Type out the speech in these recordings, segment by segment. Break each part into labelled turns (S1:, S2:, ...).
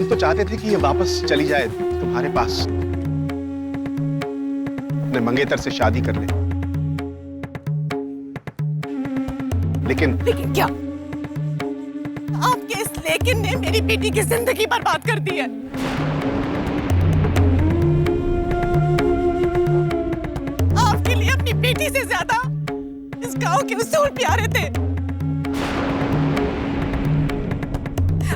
S1: तो चाहते थे कि ये वापस चली जाए तुम्हारे पास, अपने मंगेतर से शादी कर ले। लेकिन
S2: क्या? आपके इस लेकिन ने मेरी बेटी की जिंदगी बर्बाद कर दी है। आपके लिए अपनी बेटी से ज्यादा इस गांव के उसूल प्यारे थे।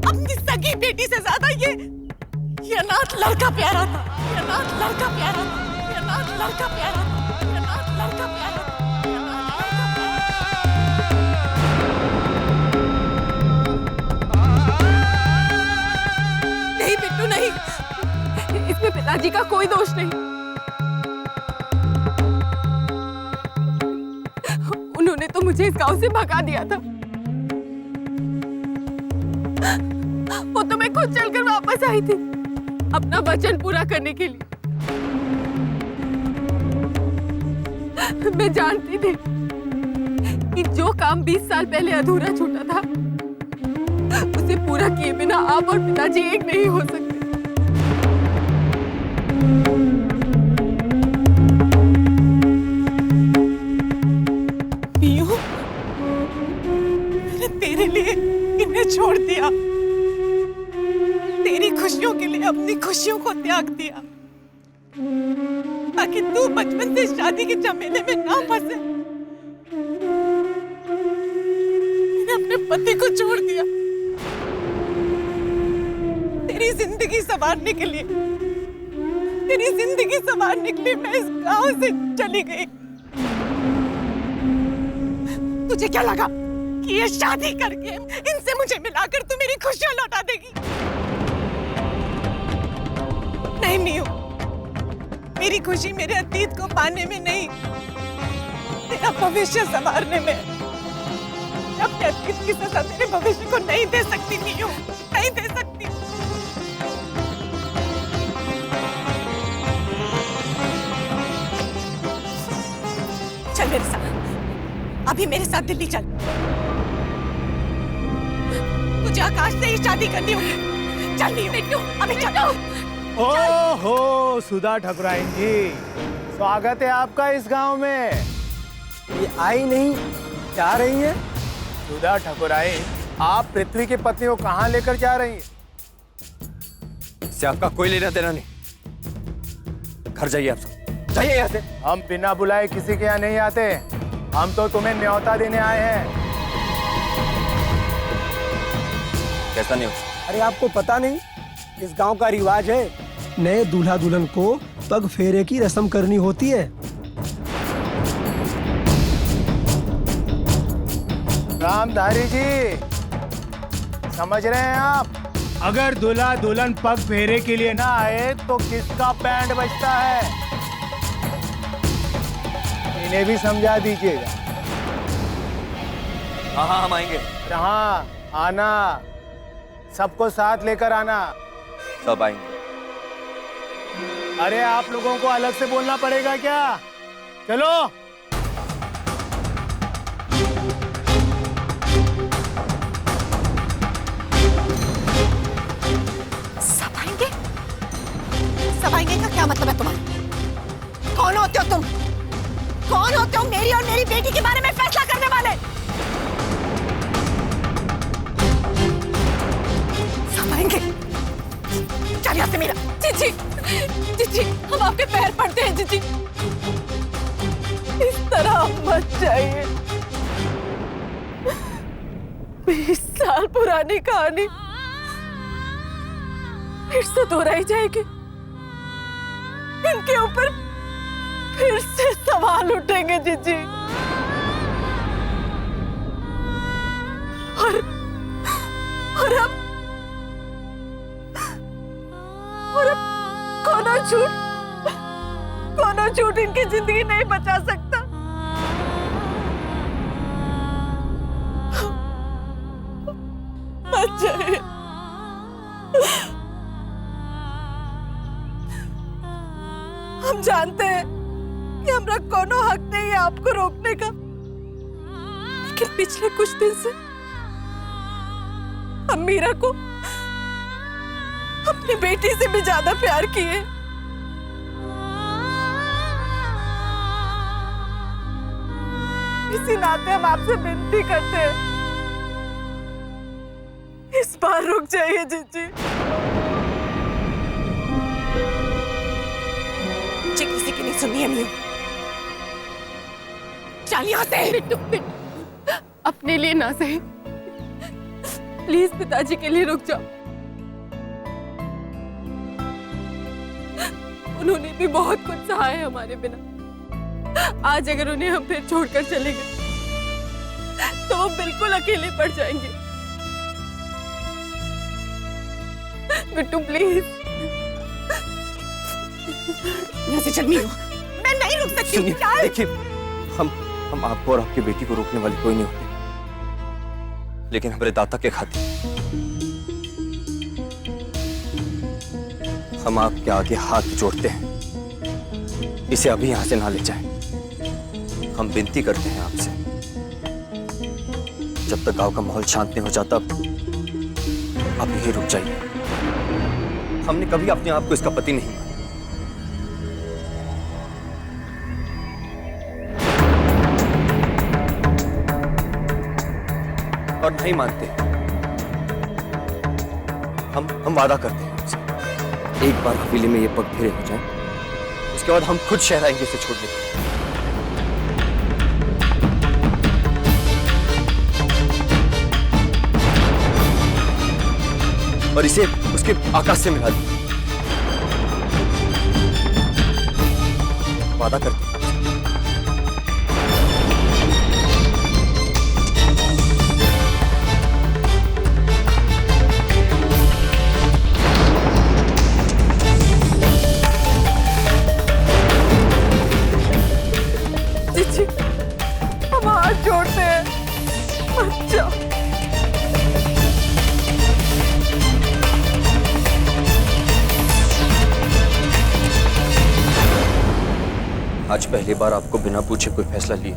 S2: अपनी सगी बेटी से ज्यादा ये अनाथ लड़का प्यारा था। ये अनाथ लड़का प्यारा था। ये अनाथ लड़का प्यारा था। ये अनाथ लड़का प्यारा था। नहीं बिट्टू नहीं, इसमें पिताजी का कोई दोष नहीं। उन्होंने तो मुझे इस गांव से भगा दिया था। वो तो मैं खुद चलकर वापस आई थी अपना वचन पूरा करने के लिए। मैं जानती थी कि जो काम 20 साल पहले अधूरा छूटा था उसे पूरा किए बिना आप और पिताजी एक नहीं हो सकते। पियू, मैंने तेरे लिए इन्हें छोड़ दिया, तेरी खुशियों के लिए अपनी खुशियों को त्याग दिया, ताकि तू बचपन से शादी के झमेले में ना फंसे। मैंने अपने पति को छोड़ दिया तेरी जिंदगी संवारने के लिए। तेरी जिंदगी संवारने के लिए मैं इस गांव से चली गई। तुझे क्या लगा कि ये शादी करके इनसे मुझे मिलाकर तू मेरी खुशियां लौटा देगी? नहीं मियू, मेरी खुशी मेरे अतीत को पाने में नहीं, तेरा भविष्य संवारने में। अपने अतीत की सजा तेरे भविष्य को नहीं दे सकती मियू, नहीं दे सकती। चल मेरे साथ, अभी मेरे साथ दिल्ली चल। तुझे आकाश से ही शादी करनी होगी। चल बिट्टू, अभी चल।
S3: ओहो सुधा ठाकुराइन जी, स्वागत है आपका इस गांव में।
S4: ये आई नहीं, क्या रही है?
S3: सुधा ठाकुराइन, आप पृथ्वी की पत्नी को कहाँ लेकर जा रही हैं?
S4: इससे आपका कोई लेना देना नहीं। घर जाइए, आप सब जाइए यहाँ से।
S3: हम बिना बुलाए किसी के यहाँ नहीं आते। हम तो तुम्हें न्योता देने आए हैं।
S4: कैसा नहीं हो?
S5: अरे आपको पता नहीं, इस गांव का रिवाज है, नए दूल्हा दुल्हन को पग फेरे की रस्म करनी होती है।
S3: रामधारी जी, समझ रहे हैं आप? अगर दूल्हा दुल्हन पग फेरे के लिए ना आए तो किसका बैंड बजता है? इन्हें भी समझा दीजिएगा।
S4: हाँ हाँ, हम आएंगे।
S3: हाँ, आना, सबको साथ लेकर आना।
S4: सब आएंगे।
S3: अरे आप लोगों को अलग से बोलना पड़ेगा क्या? चलो।
S2: सब आएंगे? सब आएंगे का क्या मतलब है तुम्हारा? कौन होते हो तुम? कौन होते हो मेरी और मेरी बेटी के बारे में फैसला करने वाले? सब आएंगे। चल यहाँ से मीरा। जीजी, जीजी, हम आपके पैर पड़ते हैं जीजी। इस तरह मत जाइए। 20 साल पुरानी कहानी फिर से दोहराई जाएगी। इनके ऊपर फिर से सवाल उठेंगे जीजी। और अब कोनो झूठ इनकी जिंदगी नहीं बचा सकता। मत जाइए। हम जानते हैं कि हमरा कोनो हक नहीं है आपको रोकने का, लेकिन पिछले कुछ दिन से हम मीरा को अपनी बेटी से भी ज्यादा प्यार किए। इसी नाते हम आपसे विनती करते हैं, इस बार रुक जाइए जीजी। मुझे किसी की नहीं सुननी है मियो। चल यहाँ से। बिट्टू, अपने लिए ना सही, प्लीज पिताजी के लिए रुक जाओ। उन्होंने भी बहुत कुछ सहा है हमारे बिना। आज अगर उन्हें हम फिर छोड़कर चले गए तो वो बिल्कुल अकेले पड़ जाएंगे। बिट्टू प्लीज यहाँ से चल मियो। मैं नहीं रुक सकती।
S4: देखिए, हम आपको और आपकी बेटी को रोकने वाले कोई नहीं होते, लेकिन हमारे दाता के खातिर हम आपके आगे हाथ जोड़ते हैं, इसे अभी यहां से ना ले जाएं। हम विनती करते हैं आपसे, जब तक गांव का माहौल शांत नहीं हो जाता आप यहीं रुक जाइए। हमने कभी अपने आप को इसका पति नहीं माना। और नहीं मानते। हम वादा करते हैं आपसे, एक बार हवेली में ये पग फेरे हो जाए, उसके बाद हम खुद शहर आएंगे इसे छोड़ने के। और इसे उसके आकाश से मिला दें। वादा करते हैं।
S2: हम हाथ जोड़ते हैं, मत जाओ।
S4: आज पहली बार आपको बिना पूछे कोई फैसला लिए।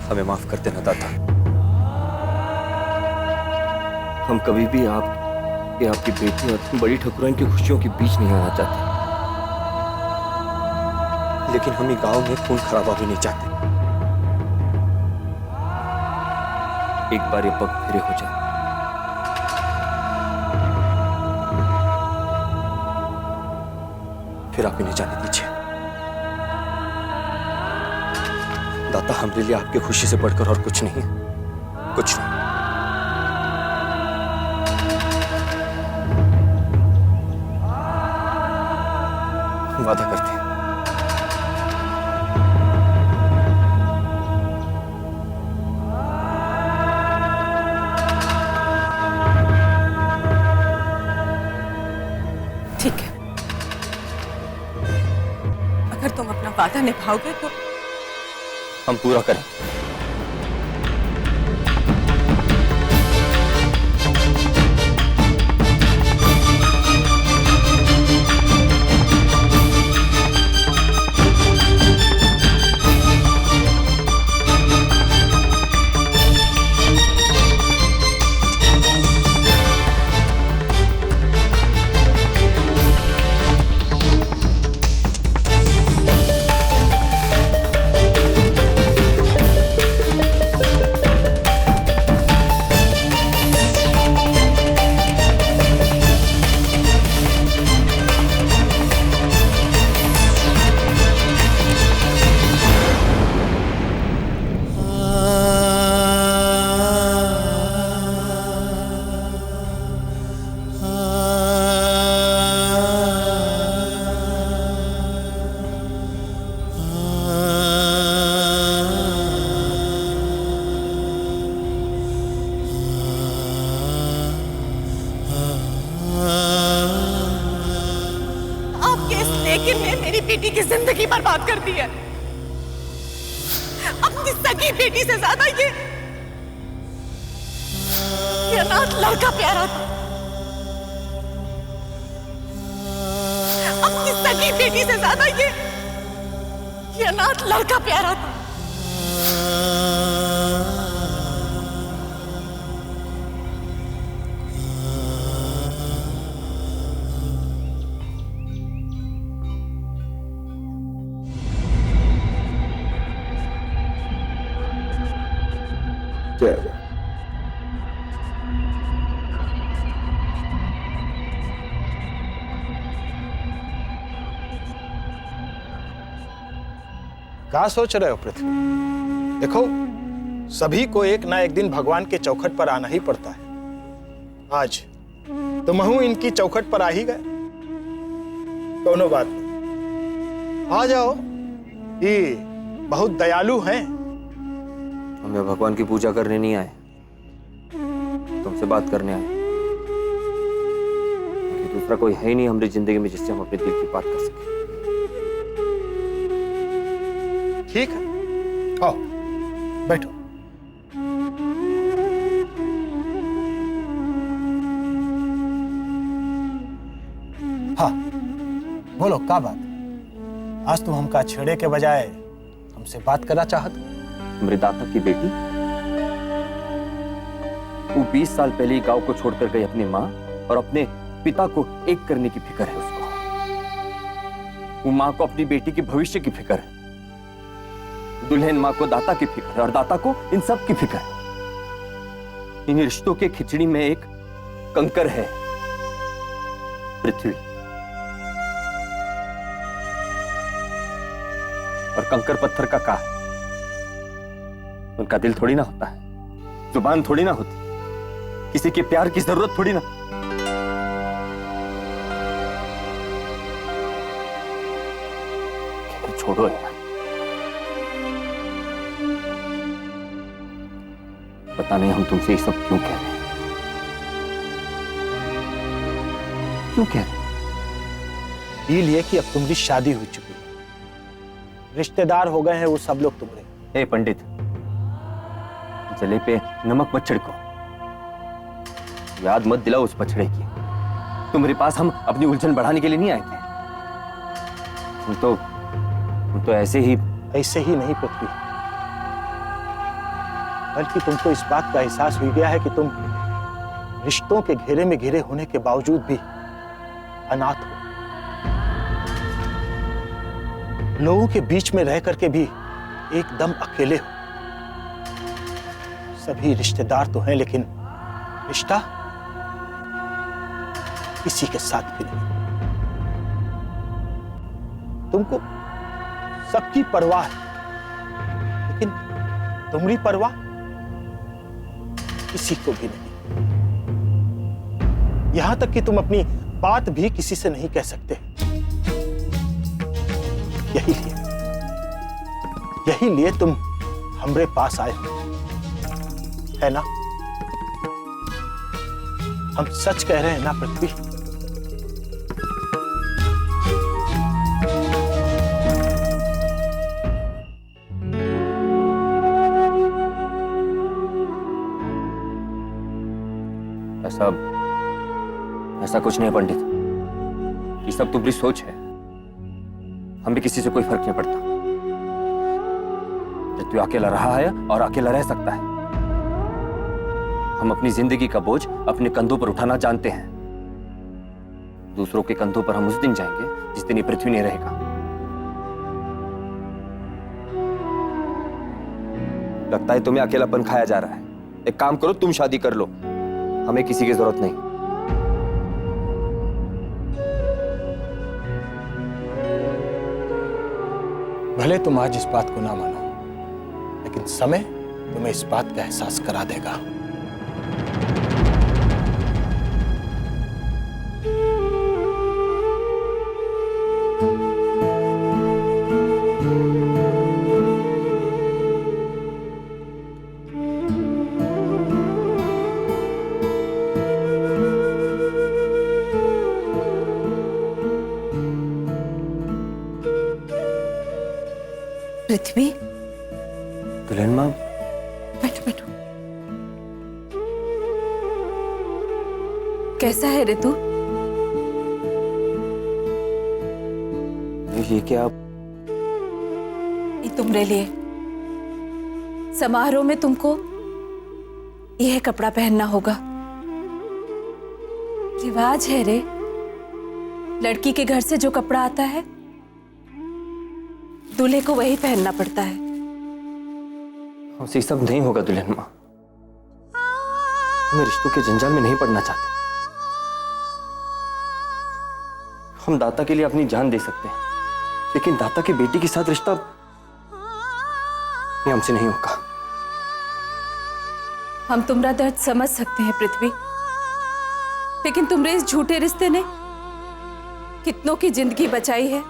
S4: हमें माफ कर देना दाता। हम कभी भी आपकी बेटी और बड़ी ठकुराइन की खुशियों के बीच नहीं आना चाहते, लेकिन हम ही गांव में खून खराबा भी नहीं चाहते। एक बार ये पग फेरे हो जाए, फिर आप इन्हें जाने दीजिए। दाता, हमारे लिए आपकी खुशी से बढ़कर और कुछ नहीं, कुछ नहीं। वादा करते हैं।
S2: ठीक है, अगर तुम अपना वादा निभाओगे तो
S4: हम पूरा करें।
S2: लेकिन ने मेरी बेटी की जिंदगी बर्बाद कर दी है। अपनी सगी बेटी से ज्यादा ये अनाथ लड़का प्यारा था। अपनी सगी बेटी से ज्यादा ये अनाथ लड़का प्यारा था।
S3: क्या सोच रहे हो पृथ्वी? देखो, सभी को एक ना एक दिन भगवान के चौखट पर आना ही पड़ता है। आज तुम इनकी चौखट पर आ ही गए, दोनों बात नहीं। आ जाओ, ये बहुत दयालु हैं।
S4: हमें भगवान की पूजा करने नहीं आए, तुमसे बात करने आए। क्योंकि दूसरा कोई है ही नहीं हमारी जिंदगी में जिससे हम अपने दिल की बात कर सकें।
S3: ठीक है, आओ बैठो। हाँ, बोलो क्या बात? आज तुम हमका छेड़े के बजाय हमसे बात करना चाहते?
S4: मेरे दादा की बेटी, वो 20 साल पहले ही गांव को छोड़कर गई अपनी माँ और अपने पिता को एक करने की फिक्र है उसको। वो माँ को अपनी बेटी के भविष्य की फिक्र है, दुल्हन माँ को दाता की फिक्र है और दाता को इन सब की फिक्र है। इन रिश्तों के खिचड़ी में एक कंकर है, पृथ्वी। और कंकर पत्थर का है, उनका दिल थोड़ी ना होता है, जुबान थोड़ी ना होती, किसी के प्यार की जरूरत थोड़ी ना। छोड़ो यार, पता नहीं हम तुमसे ये सब क्यों कह रहे हैं, क्यों कह रहे हैं?
S3: ये लिए कि अब तुम्हारी शादी हो चुकी है, रिश्तेदार हो गए हैं वो सब लोग तुम्हारे।
S4: ए पंडित, जले पे नमक मत छिड़को, याद मत दिलाओ उस पछड़े की। तुम्हारे पास हम अपनी उलझन बढ़ाने के लिए नहीं आए थे। तुम तो ऐसे ही
S3: नहीं पृथ्वी, बल्कि तुमको इस बात का एहसास हो गया है कि तुम रिश्तों के घेरे में घिरे होने के बावजूद भी अनाथ हो। लोगों के बीच में रह करके भी एकदम अकेले हो। सभी रिश्तेदार तो हैं, लेकिन रिश्ता किसी के साथ भी नहीं। तुमको सबकी परवाह है, लेकिन तुम्हारी परवाह किसी को भी नहीं। यहां तक कि तुम अपनी बात भी किसी से नहीं कह सकते। यही लिए तुम हमरे पास आए हो, है ना? हम सच कह रहे हैं ना पृथ्वी?
S4: ऐसा कुछ नहीं है पंडित, ये सब तुम्हारी सोच है। हमें किसी से कोई फर्क नहीं पड़ता। पृथ्वी अकेला रहा है और अकेला रह सकता है। हम अपनी जिंदगी का बोझ अपने कंधों पर उठाना जानते हैं। दूसरों के कंधों पर हम उस दिन जाएंगे जिस दिन ये पृथ्वी नहीं रहेगा। लगता है तुम्हें अकेलापन खाया जा रहा है। एक काम करो, तुम शादी कर लो, हमें किसी की जरूरत नहीं।
S3: भले तुम आज इस बात को ना मानो, लेकिन समय तुम्हें इस बात का एहसास करा देगा।
S2: पृथ्वी,
S4: दुल्हन माँ,
S2: बैठो बैठो। कैसा है रे तू?
S4: ये क्या?
S2: ये तुम्हारे लिए समारोह में तुमको यह कपड़ा पहनना होगा। रिवाज है रे, लड़की के घर से जो कपड़ा आता है दूल्हे को वही पहनना पड़ता है।
S4: हमसे सब नहीं होगा दुल्हन माँ। हम रिश्तों के जंजाल में नहीं पड़ना चाहते। हम दाता के लिए अपनी जान दे सकते हैं, लेकिन दाता की बेटी के साथ रिश्ता ये हमसे नहीं होगा।
S6: हम तुम्हारा दर्द समझ सकते हैं पृथ्वी, लेकिन तुम्हारे इस झूठे रिश्ते ने कितनों की जिंदगी बचाई है,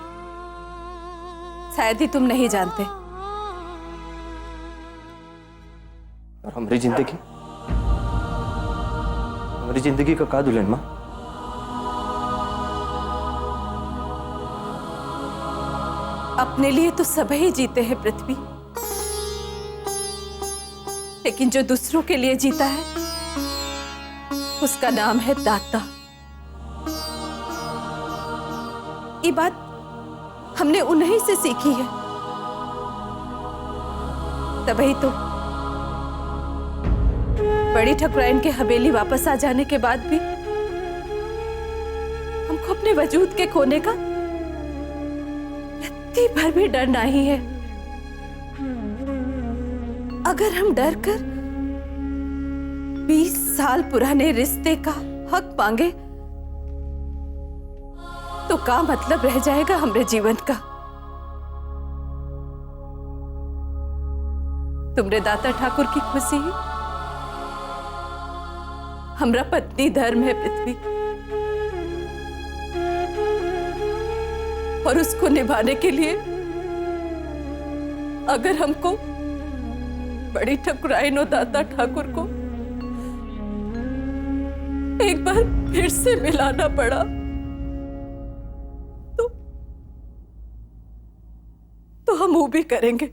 S6: शायद ही तुम नहीं जानते।
S4: और हमारी जिंदगी का का दुल्हन माँ?
S6: अपने लिए तो सभी जीते हैं पृथ्वी, लेकिन जो दूसरों के लिए जीता है उसका नाम है दाता। ये बात हमने उन्हीं से सीखी है, तभी तो बड़ी ठकुराइन के हवेली वापस आ जाने के बाद भी हमको अपने वजूद के खोने का रत्ती भर भी डर नहीं है। अगर हम डर कर 20 साल पुराने रिश्ते का हक मांगे तो क्या मतलब रह जाएगा हमारे जीवन का? तुमरे दाता ठाकुर की खुशी ही हमरा पत्नी धर्म है पृथ्वी, और उसको निभाने के लिए अगर हमको बड़ी ठकुराइन और दाता ठाकुर को एक बार फिर से मिलाना पड़ा तो हम वो भी करेंगे।